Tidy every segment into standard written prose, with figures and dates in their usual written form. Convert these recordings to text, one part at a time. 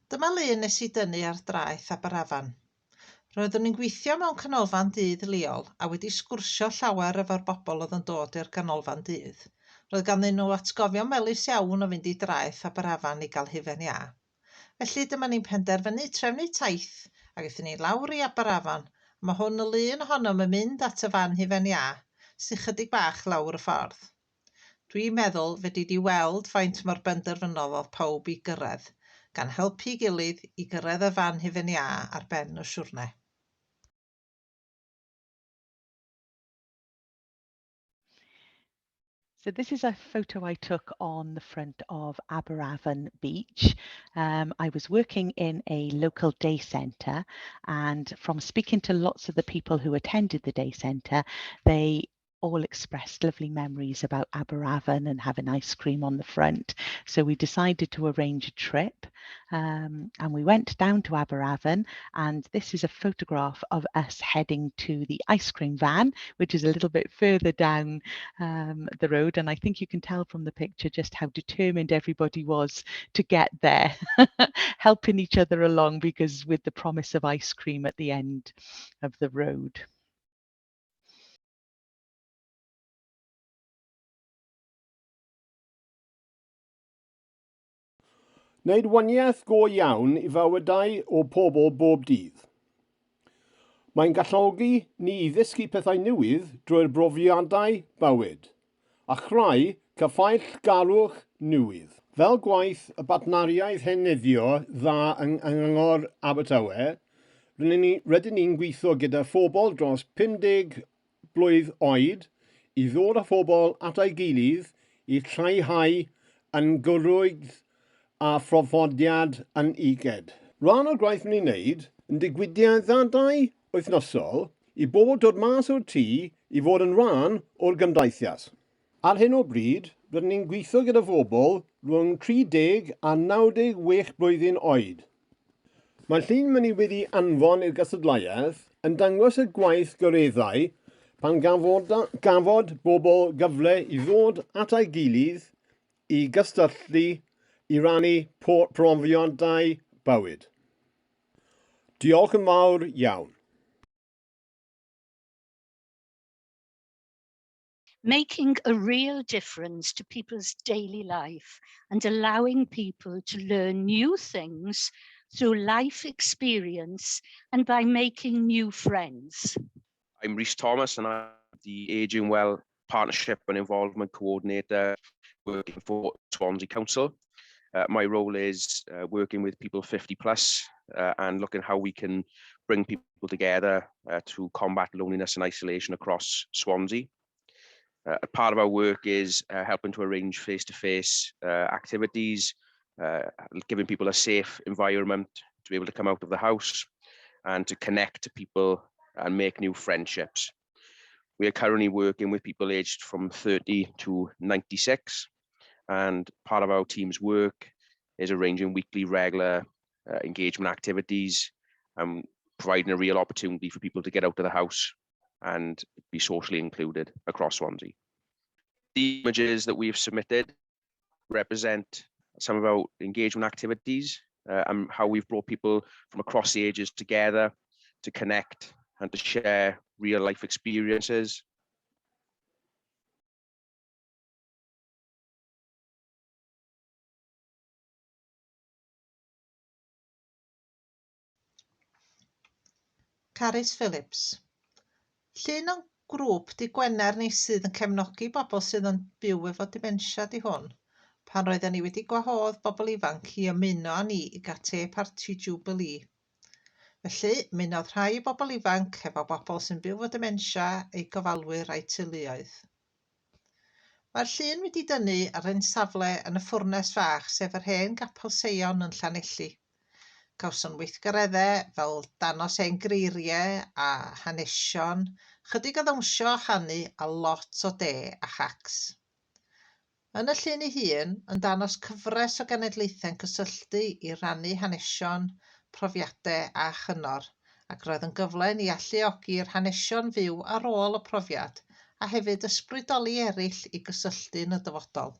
Dyma lun nes I dynnu ar draeth Aberafan. Roeddwn ni'n gweithio mewn canolfan dydd leol a wedi sgwrsio llawer efo'r bobl oedd yn dod i'r canolfan dydd. Roedd ganddyn nhw atgofion melys iawn o fynd I draeth Aberafan I gael hufen iâ. Felly dyma ni'n penderfynu trefnu taith a gaethon ni lawr I Aberafan. Mae hwn y lun ohonom yn mynd at y fan hufen iâ, sy'n chydig bach lawr y ffordd. Dwi'n meddwl fedri di weld faint mor benderfynol oedd pawb I gyrraedd, gan helpu gilydd I gyrraedd y fan hufen iâ ar ben y siwrne. So this is a photo I took on the front of Aberafan Beach. I was working in a local day centre, and from speaking to lots of the people who attended the day centre, they all expressed lovely memories about Aberafan and having ice cream on the front. So we decided to arrange a trip, and we went down to Aberafan, and this is a photograph of us heading to the ice cream van, which is a little bit further down the road, and I think you can tell from the picture just how determined everybody was to get there, helping each other along because with the promise of ice cream at the end of the road. Wneud waniaeth go iawn I fywydau o pobl bob dydd. Mae'n galluogi ni I ddysgu pethau newydd drwy'r brofiadau bywyd, a chreu cyffaill garwch newydd. Fel gwaith y partneriaeth heneddio dda yng Nghyngor Abertawe, rydyn ni'n gweithio gyda phobl dros 50 blwydd oed I ddod â phobl at ei gilydd I lleihau yn gyrwydd a phroffodiad yn iged. Rhan o'r gwaith ni'n wneud yn digwyddiadau wythnosol I bobl dod mas o'r tŷ I fod yn rhan o'r gymdeithas. Ar hyn o bryd, rydyn ni'n gweithio gyda phobl rhwng 30 a 96 blwyddyn oed. Mae'r llun mynd I wedi anfon i'r gystadleuaeth yn dangos y gwaith gyreddau pan gafod bobl gyfle I ddod at ei gilydd I gysylltu I rannu profiadau bywyd. Diolch yn fawr iawn. Making a real difference to people's daily life and allowing people to learn new things through life experience and by making new friends. I'm Rhys Thomas and I'm the Ageing and Well Partnership and Involvement Coordinator working for Swansea Council. My role is working with people 50 plus and looking how we can bring people together to combat loneliness and isolation across Swansea. Part of our work is helping to arrange face-to-face activities, giving people a safe environment to be able to come out of the house and to connect to people and make new friendships. We are currently working with people aged from 30 to 96, and part of our team's work is arranging weekly regular engagement activities and providing a real opportunity for people to get out of the house and be socially included across Swansea. The images that we've submitted represent some of our engagement activities and how we've brought people from across the ages together to connect and to share real life experiences. Carys Phillips. Llun o'n grŵp di Gwener ni sydd yn cefnogi bobl sydd yn byw efo dementia di hwn, pan roedden ni wedi gwahodd bobl ifanc I ymuno â ni I gael te parti Jubilee. Felly, ymunodd rhai bobl ifanc efo bobl sy'n byw efo dementia eu gofalwyr a'i teuluoedd. Mae'r llun wedi dynnu ar ein safle yn y ffwrnes fach sef yr hen gapel Seion yn Llanelli. Gawson weithgareddau fel danos engreiriau a hanesion, chydig o ddawnsio a chanu a lot o de a chacs. Yn y llun ei hun, yn danos cyfres o genedlaethau'n cysylltu I rannu hanesion, profiadau a chynor, ac roedd yn gyfle I alluogi'r hanesion fyw ar ôl y profiad, a hefyd ysbrydoli eraill I gysylltu'n y dyfodol.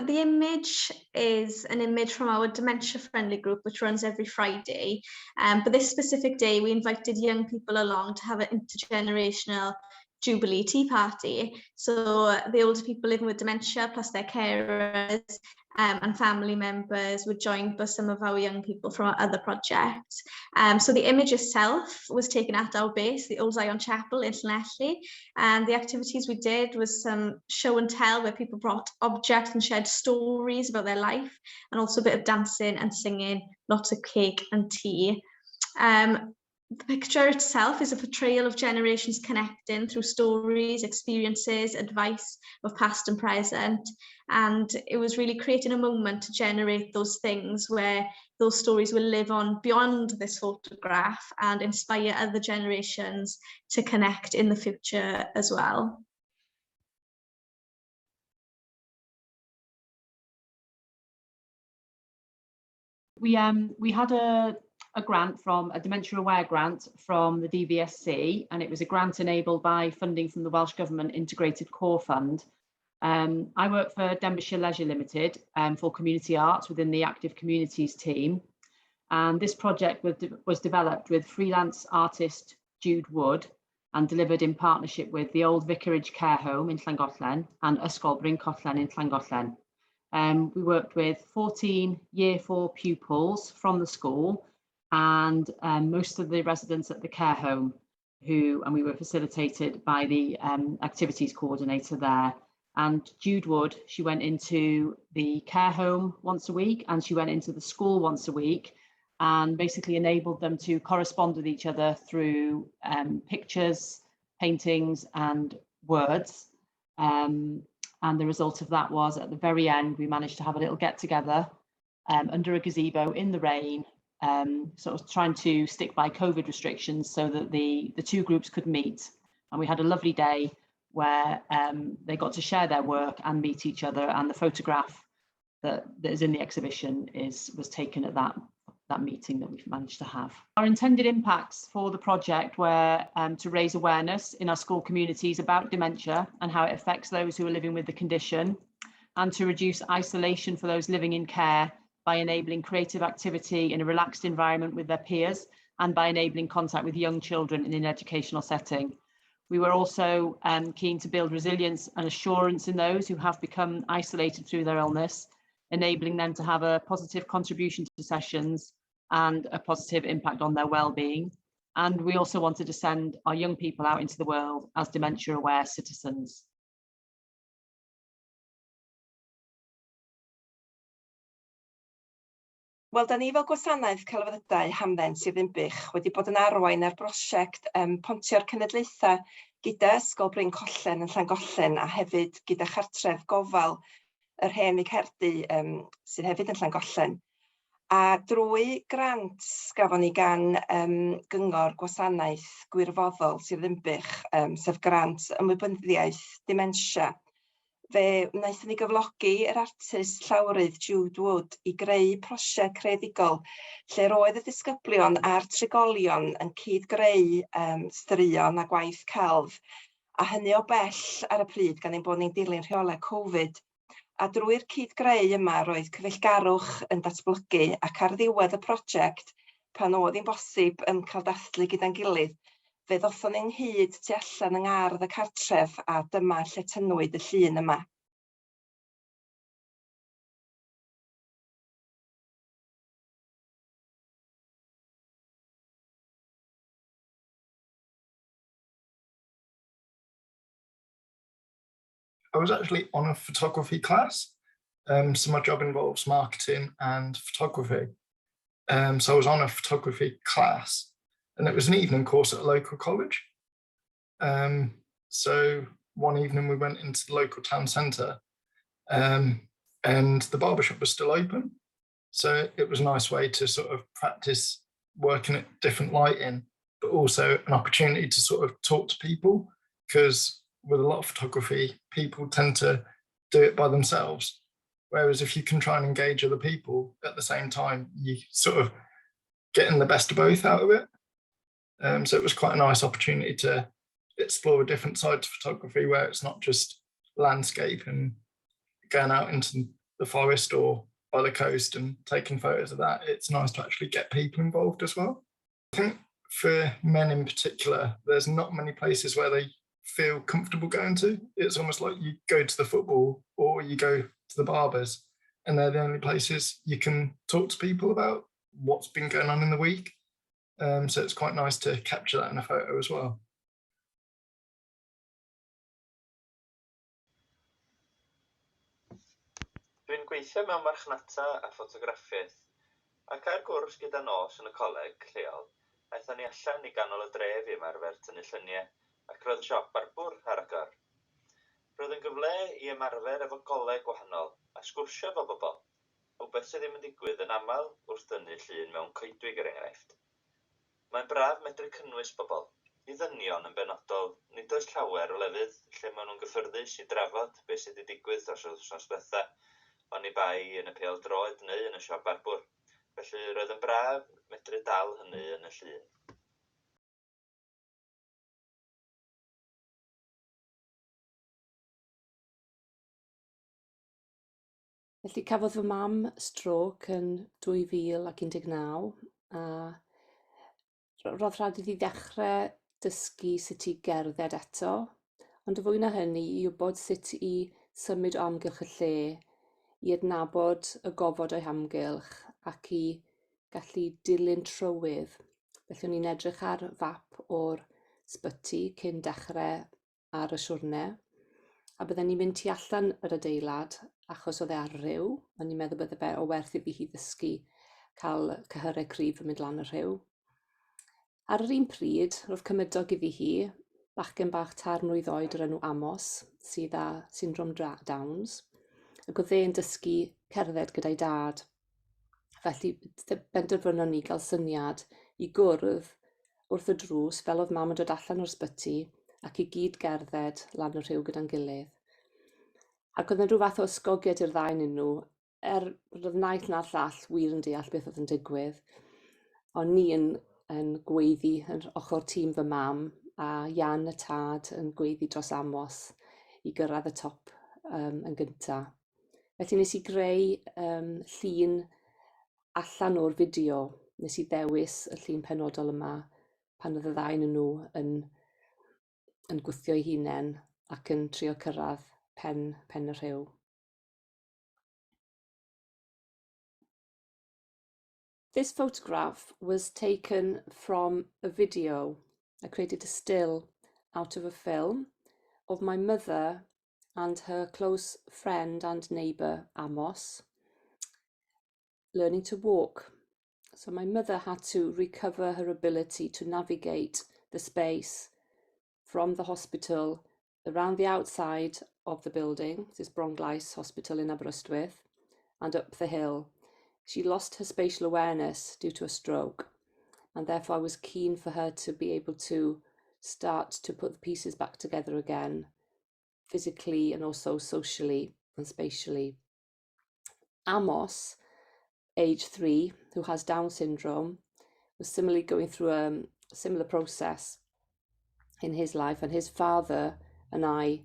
The image is an image from our dementia friendly group, which runs every Friday. But this specific day, we invited young people along to have an intergenerational Jubilee tea party. So the older people living with dementia plus their carers and family members were joined by some of our young people from our other projects. So the image itself was taken at our base, the Old Zion Chapel in Llanelli, and the activities we did was some show and tell where people brought objects and shared stories about their life, and also a bit of dancing and singing, lots of cake and tea. The picture itself is a portrayal of generations connecting through stories, experiences, advice of past and present. And it was really creating a moment to generate those things where those stories will live on beyond this photograph and inspire other generations to connect in the future as well. We had a grant from a Dementia Aware grant from the DVSC, and it was a grant enabled by funding from the Welsh Government Integrated Core Fund. I work for Denbighshire Leisure Limited for community arts within the Active Communities team, and this project was developed with freelance artist Jude Wood and delivered in partnership with the Old Vicarage Care Home in Llangollen and Ysgol Bryn Collen in Llangollen. We worked with 14 Year 4 pupils from the school and most of the residents at the care home, and we were facilitated by the activities coordinator there. And Jude Wood, she went into the care home once a week and she went into the school once a week and basically enabled them to correspond with each other through pictures, paintings and words. And the result of that was at the very end, we managed to have a little get together under a gazebo in the rain, sort of trying to stick by COVID restrictions so that the two groups could meet. And we had a lovely day where they got to share their work and meet each other. And the photograph that is in the exhibition was taken at that meeting that we've managed to have. Our intended impacts for the project were to raise awareness in our school communities about dementia and how it affects those who are living with the condition, and to reduce isolation for those living in care by enabling creative activity in a relaxed environment with their peers and by enabling contact with young children in an educational setting. We were also keen to build resilience and assurance in those who have become isolated through their illness, enabling them to have a positive contribution to sessions and a positive impact on their well-being. And we also wanted to send our young people out into the world as dementia-aware citizens. Wel, da ni fel gwasanaeth celfyddydau hamdden sydd yn bych wedi bod yn arwain ar brosiect pontio'r cenedlaethau gyda Ysgol Bryn Collen yn Llangollen a hefyd gyda chartref gofal yr hen Icerdy sydd hefyd yn Llangollen. A drwy grant gafon ni gan gyngor gwasanaeth gwirfoddol sydd yn bych, sef grant ymwybyddiaeth dementia. Fe wnaethon ni gyflogi yr artist llawrydd Jude Wood i greu prosiect creadigol lle roedd y disgyblion a'r trigolion yn cyd-greu straeon a gwaith celf, a hynny o bell ar y pryd gan ein bod ni'n dilyn rheolau Covid. A drwy'r cyd-greu yma roedd cyfeillgarwch yn datblygu ac ar ddiwedd y prosiect, pan oedd hi'n bosib cael dathlu gyda'n gilydd, fe ddothon ni'n hyd tu allan yng ngardd y cartref a dyma lle tynnwyd y llun yma. I was actually on a photography class, so my job involves marketing and photography. So I was on a photography class, and it was an evening course at a local college. So one evening we went into the local town centre, and the barbershop was still open. So it was a nice way to sort of practice working at different lighting, but also an opportunity to sort of talk to people, because with a lot of photography, people tend to do it by themselves. Whereas if you can try and engage other people at the same time, you sort of getting the best of both out of it. So it was quite a nice opportunity to explore a different side to photography where it's not just landscape and going out into the forest or by the coast and taking photos of that, it's nice to actually get people involved as well. I think for men in particular, there's not many places where they feel comfortable going to. It's almost like you go to the football or you go to the barbers, and they're the only places you can talk to people about what's been going on in the week. So it's quite nice to capture that in a photo as well. Dwi'n gweithio mewn marchnata a ffotograffiaeth, ac ar gwrs gyda nos yn y coleg lleol, aethon ni allan i ganol y dref i ymarfer tynnu lluniau, ac roedd siop arbwr ar agor. Roedd yn gyfle i ymarfer efo goleg gwahanol a sgwrsio efo bobl, o beth sydd ddim yn digwydd yn aml wrth dynnu llun mewn coedwig er enghraifft. Mae'n braf medru cynnwys bobl, i ddynion yn benodol, nid oes llawer o lefydd lle maen nhw'n gyffyrddus i drafod beth sydd wedi digwydd dros yr wythnos diwethaf, oni bai yn y pêl droed neu yn y siop arbwr, felly roedd yn braf medru dal hynny yn y llun. Felly cafodd fy mam stroke yn 2019 a roedd rhaid iddi ddechrau dysgu sut i gerdded eto, ond y fwy na hynny i wybod sut i symud o amgylch y lle, i adnabod y gofod o'i hamgylch ac i gallu dilyn trywydd. Felly o'n i'n edrych ar fap o'r sbyty cyn dechrau ar y siwrne, a bydden ni'n mynd tu allan yr adeilad achos oedd e ar ryw. O'n i'n meddwl bydde fe o werth iddi hi ddysgu cael cyhyrau cryf yn mynd lan y rhyw. Ar yr un pryd, roedd cymydog iddi hi, bachgen bach tair mlwydd oed o'r enw Amos, sydd â syndrom Downs, ac oedd e'n dysgu cerdded gyda'i dad. Felly benderfynon ni gael syniad i gwrdd wrth y drws fel oedd mam yn dod allan o'r sbyty ac i gyd gerdded lan y rhyw gyda'n gilydd. Ac oedd yn rhyw fath o ysgogiad i'r ddau yn nhw, roedd naill na'r llall wir yn deall beth oedd yn digwydd, ond ni yn gweiddi yn ochr tîm fy mam a Ian y tad yn gweiddi dros Amos i gyrraedd y top yn gyntaf. Felly nes i greu llun allan o'r fideo, nes i ddewis y llun penodol yma pan oedd y ddau yn nhw yn gwthio eu hunain ac yn trio cyrraedd pen y rhyw. This photograph was taken from a video. I created a still out of a film of my mother and her close friend and neighbour Amos learning to walk. So my mother had to recover her ability to navigate the space from the hospital around the outside of the building, this Bronglais Hospital in Aberystwyth, and up the hill. She lost her spatial awareness due to a stroke, and therefore I was keen for her to be able to start to put the pieces back together again, physically and also socially and spatially. Amos, age 3, who has Down syndrome, was similarly going through a similar process in his life, and his father and I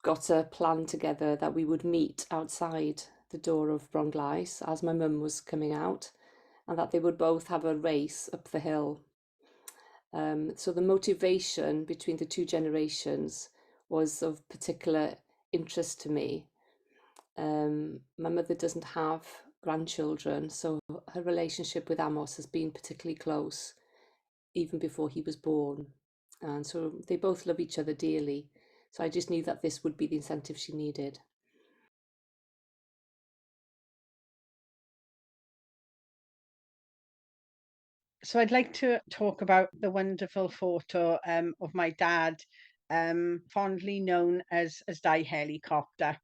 got a plan together that we would meet outside the door of Bronglais as my mum was coming out, and that they would both have a race up the hill. So the motivation between the two generations was of particular interest to me. My mother doesn't have grandchildren, so her relationship with Amos has been particularly close even before he was born, and so they both love each other dearly. So I just knew that this would be the incentive she needed. So I'd like to talk about the wonderful photo of my dad, fondly known as Die Helicopter.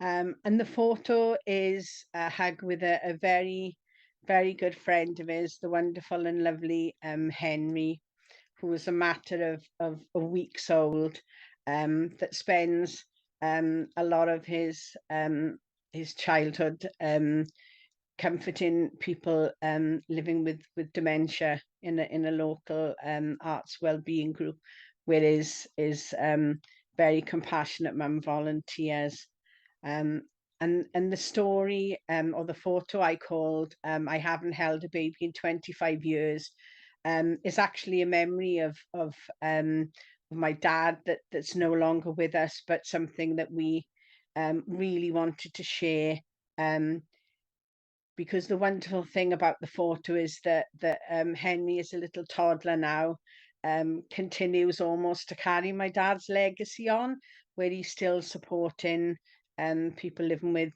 And the photo is a hug with a very, very good friend of his, the wonderful and lovely Henry, who was a matter of weeks old, that spends a lot of his childhood comforting people living with dementia in a local arts wellbeing group, where his very compassionate mum volunteers. And the story or the photo I called I Haven't Held a Baby in 25 Years is actually a memory of my dad that's no longer with us, but something that we really wanted to share. Because the wonderful thing about the photo is that Henry is a little toddler now, continues almost to carry my dad's legacy on, where he's still supporting people living with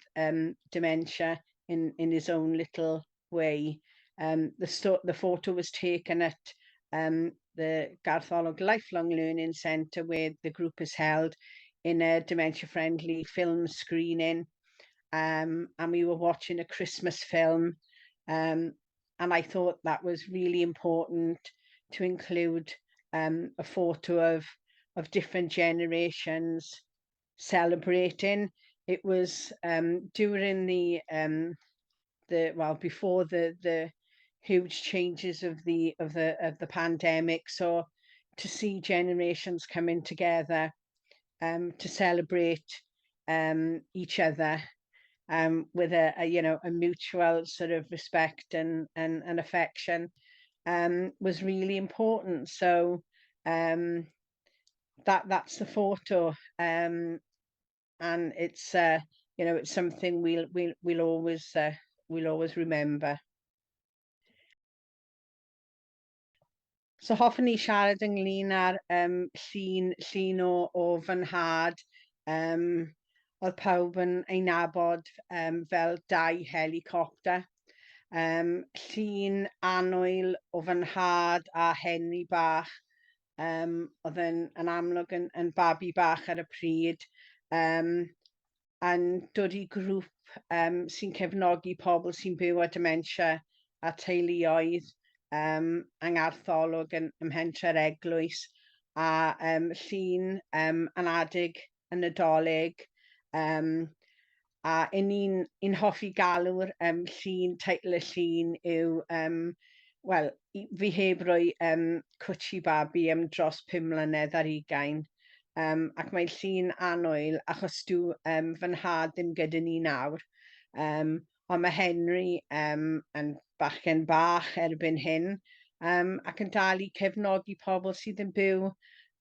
dementia in his own little way. The photo was taken at the Gartholwg Lifelong Learning Centre, where the group is held in a dementia-friendly film screening. And we were watching a Christmas film, and I thought that was really important to include a photo of different generations celebrating. It was during before the huge changes of the pandemic, so to see generations coming together to celebrate each other. With a mutual sort of respect and affection was really important. So that's the photo, and it's it's something we'll always remember. So hoffwn ni siarad ynglyn â'r llun o fy nhad. Oedd pawb yn ei nabod fel dau helicopter. Llun annwyl o fy nhad a Henry bach. Oedd yn amlwg yn babi bach ar y pryd. A'n dod i grŵp sy'n cefnogi pobl sy'n byw â dementia a teuluoedd yng Ngartholwg ym Mhentre Eglwys, a llun anadig y Nadolig. A un hoffi galw'r llun, teitl y llun yw, fi heb roi cwtsi babi dros 5 mlynedd ar 20. Ac mae'n llun annwyl achos dyw fy nhad ddim gyda ni nawr. Ond mae Henry yn bachgen bach erbyn hyn, ac yn dal i cefnogi pobl sydd yn byw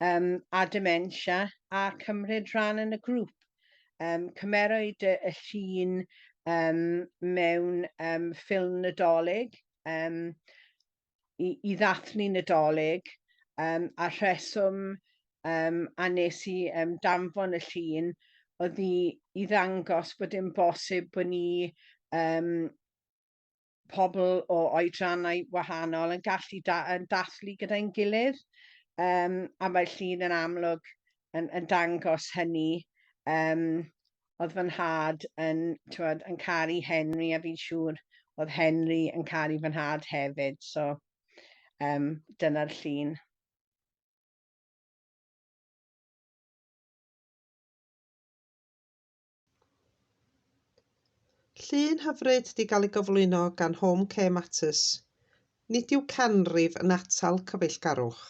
â dementia a cymryd rhan yn y grŵp. Cymerwyd y llun mewn ffilm Nadolig i ddathlu Nadolig, a rheswm a nes i danfon y llun oedd i ddangos bod dim bosib bod ni pobl o oedrannau wahanol yn gallu dathlu gyda'n gilydd, a mae'r llun yn amlwg yn dangos hynny. Oedd fy nhad yn caru Henry, a fi'n siŵr oedd Henry yn caru fy nhad hefyd. So dyna'r llun. Llun hyfryd wedi cael ei gyflwyno gan Home Care Matters. Nid yw canrif yn atal cyfeillgarwch.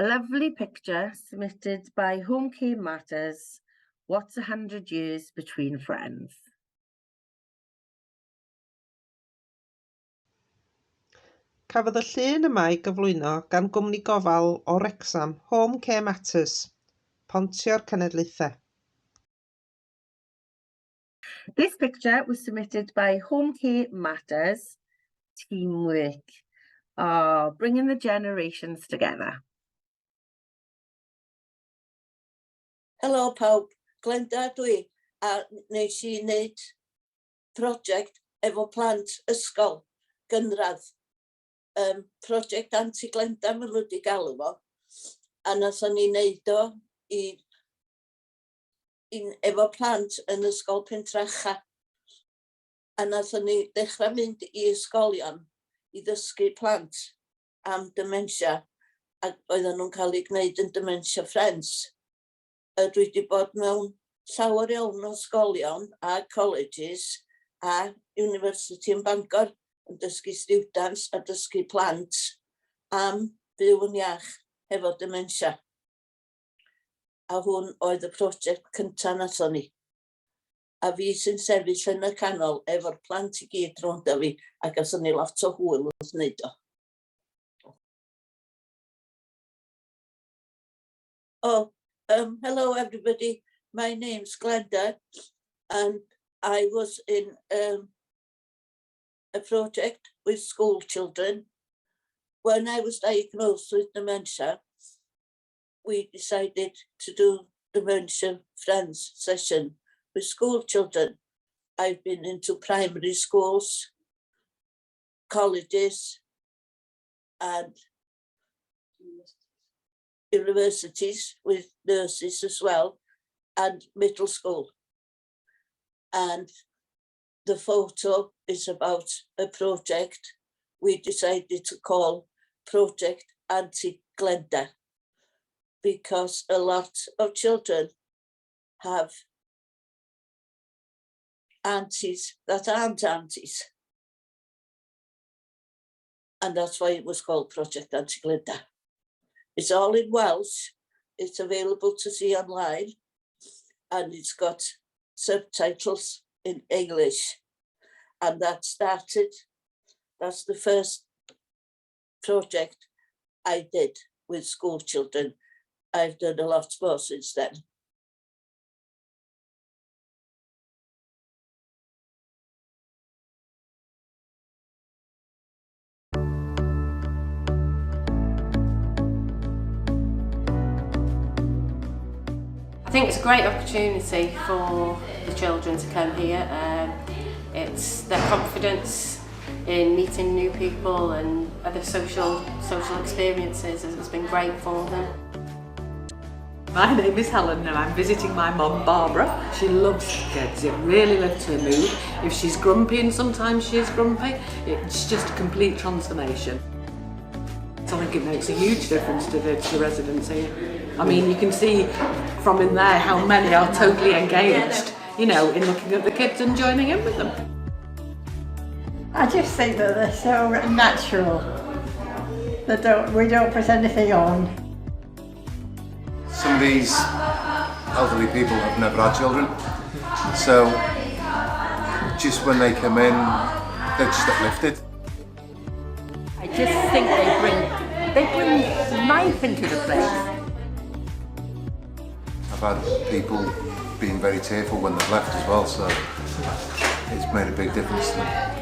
A lovely picture submitted by Home Care Matters. What's 100 years between friends? Cafodd y llun yma ei gyflwyno gan gwmni gofal o Wrecsam, Home Care Matters, Pontio'r Cenedlaethau. This picture was submitted by Home Care Matters. Teamwork. Bringing the generations together. Helo pawb, Glenda dwi, a nes i wneud prosiect efo plant ysgol gynradd. Prosiect anti-Glenda maen nhw wedi galw fo, a nathon ni wneud o efo plant yn ysgol Pentracha. A nathon ni dechrau mynd i ysgolion i ddysgu plant am dementia, a oedden nhw'n cael ei gwneud yn Dementia Friends. Dwi wedi bod mewn llawer iawn o ysgolion a colleges a University yn Bangor yn dysgu students a dysgu plant am byw yn iach hefo dementia. A hwn oedd y prosiect cyntaf nathon ni. A fi sy'n sefyll yn y canol efo'r plant I gyd rownd a fi, a gathon ni lot o hwyl wrth wneud o. Hello everybody, my name's Glenda, and I was in a project with school children. When I was diagnosed with dementia, we decided to do Dementia Friends session with school children. I've been into primary schools, colleges, and universities with nurses as well, and middle school. And the photo is about a project we decided to call Project Auntie Glenda, because a lot of children have aunties that aren't aunties. And that's why it was called Project Auntie Glenda. It's all in Welsh. It's available to see online, and it's got subtitles in English. And that's the first project I did with school children. I've done a lot more since then. I think it's a great opportunity for the children to come here. It's their confidence in meeting new people and other social experiences has been great for them. My name is Helen and I'm visiting my mum Barbara. She loves kids, it really lifts her mood. If she's grumpy, and sometimes she is grumpy, it's just a complete transformation. So I think it makes a huge difference to the residents here. I mean, you can see from in there how many are totally engaged, you know, in looking at the kids and joining in with them. I just think that they're so natural. We don't put anything on. Some of these elderly people have never had children, so just when they come in, they're just uplifted. I just think they bring life into the place. I've had people being very tearful when they've left as well, so it's made a big difference to them.